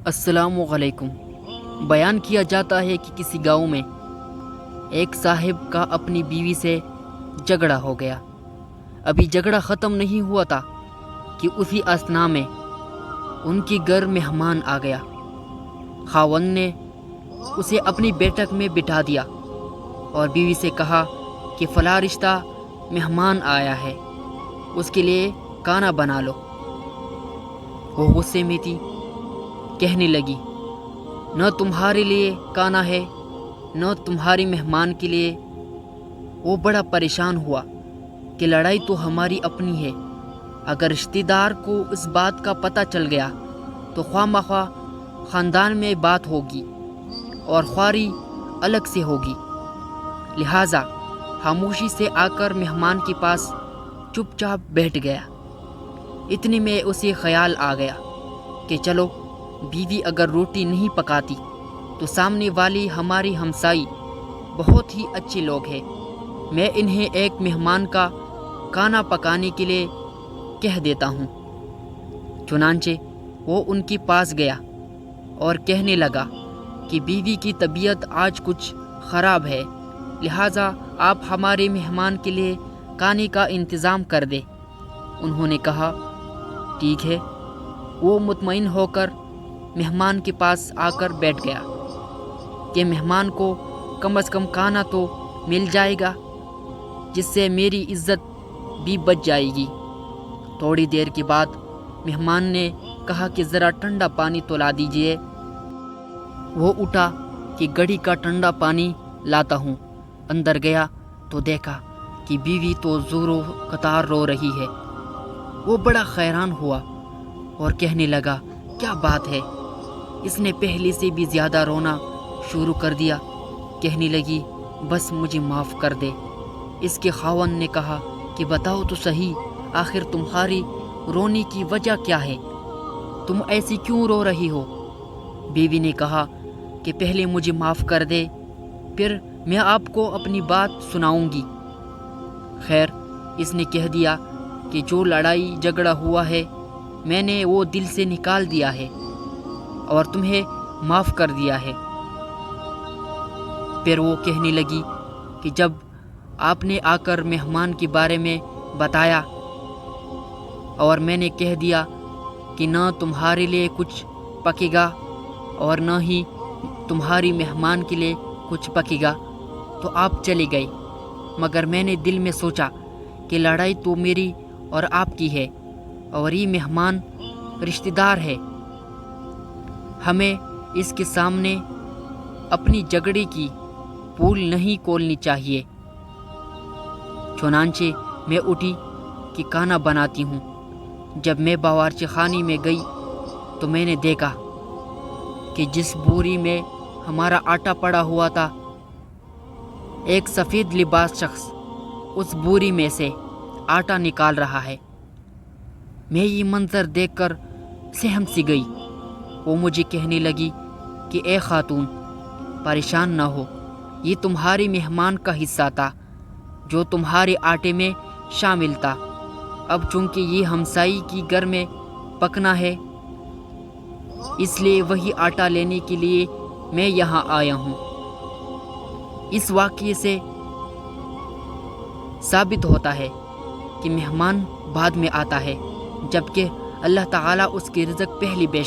السلام علیکم۔ بیان کیا جاتا ہے کہ کسی گاؤں میں ایک صاحب کا اپنی بیوی سے جھگڑا ہو گیا۔ ابھی جھگڑا ختم نہیں ہوا تھا کہ اسی اثنا میں ان کے گھر مہمان آ گیا۔ خاوند نے اسے اپنی بیٹھک میں بٹھا دیا اور بیوی سے کہا کہ فلاں رشتہ مہمان آیا ہے، اس کے لیے کھانا بنا لو۔ وہ غصے میں تھی، کہنے لگی نہ تمہارے لیے کھانا ہے نہ تمہاری مہمان کے لیے۔ وہ بڑا پریشان ہوا کہ لڑائی تو ہماری اپنی ہے، اگر رشتہ دار کو اس بات کا پتہ چل گیا تو خواہ مخواہ خاندان میں بات ہوگی اور خواری الگ سے ہوگی۔ لہٰذا خاموشی سے آ کر مہمان کے پاس چپ چاپ بیٹھ گیا۔ اتنے میں اسے خیال آ گیا کہ چلو، بیوی اگر روٹی نہیں پکاتی تو سامنے والی ہماری ہمسائی بہت ہی اچھے لوگ ہیں، میں انہیں ایک مہمان کا کھانا پکانے کے لیے کہہ دیتا ہوں۔ چنانچہ وہ ان کے پاس گیا اور کہنے لگا کہ بیوی کی طبیعت آج کچھ خراب ہے، لہٰذا آپ ہمارے مہمان کے لیے کھانے کا انتظام کر دیں۔ انہوں نے کہا ٹھیک ہے۔ وہ مطمئن ہو کر مہمان کے پاس آ کر بیٹھ گیا کہ مہمان کو کم از کم کھانا تو مل جائے گا، جس سے میری عزت بھی بچ جائے گی۔ تھوڑی دیر کے بعد مہمان نے کہا کہ ذرا ٹھنڈا پانی تو لا دیجیے۔ وہ اٹھا کہ گھڑی کا ٹھنڈا پانی لاتا ہوں۔ اندر گیا تو دیکھا کہ بیوی تو زور و قطار رو رہی ہے۔ وہ بڑا حیران ہوا اور کہنے لگا کیا بات ہے، اس نے پہلے سے بھی زیادہ رونا شروع کر دیا۔ کہنے لگی بس مجھے معاف کر دے۔ اس کے خاوند نے کہا کہ بتاؤ تو صحیح، آخر تمہاری رونے کی وجہ کیا ہے؟ تم ایسی کیوں رو رہی ہو؟ بیوی نے کہا کہ پہلے مجھے معاف کر دے، پھر میں آپ کو اپنی بات سناؤں گی۔ خیر، اس نے کہہ دیا کہ جو لڑائی جھگڑا ہوا ہے میں نے وہ دل سے نکال دیا ہے اور تمہیں معاف کر دیا ہے۔ پھر وہ کہنے لگی کہ جب آپ نے آ کر مہمان کے بارے میں بتایا اور میں نے کہہ دیا کہ نہ تمہارے لیے کچھ پکے گا اور نہ ہی تمہاری مہمان کے لیے کچھ پکے گا تو آپ چلے گئے، مگر میں نے دل میں سوچا کہ لڑائی تو میری اور آپ کی ہے اور یہ مہمان رشتہ دار ہے، ہمیں اس کے سامنے اپنی جھگڑے کی پول نہیں کھولنی چاہیے۔ چنانچہ میں اٹھی کہ کھانا بناتی ہوں۔ جب میں باورچی خانے میں گئی تو میں نے دیکھا کہ جس بوری میں ہمارا آٹا پڑا ہوا تھا، ایک سفید لباس شخص اس بوری میں سے آٹا نکال رہا ہے۔ میں یہ منظر دیکھ کر سہم سی گئی۔ وہ مجھے کہنے لگی کہ اے خاتون، پریشان نہ ہو، یہ تمہارے مہمان کا حصہ تھا جو تمہارے آٹے میں شامل تھا۔ اب چونکہ یہ ہمسائی کی گھر میں پکنا ہے، اس لیے وہی آٹا لینے کے لیے میں یہاں آیا ہوں۔ اس واقعے سے ثابت ہوتا ہے کہ مہمان بعد میں آتا ہے، جبکہ اللہ تعالیٰ اس کی رزق پہلے بیچتا ہے۔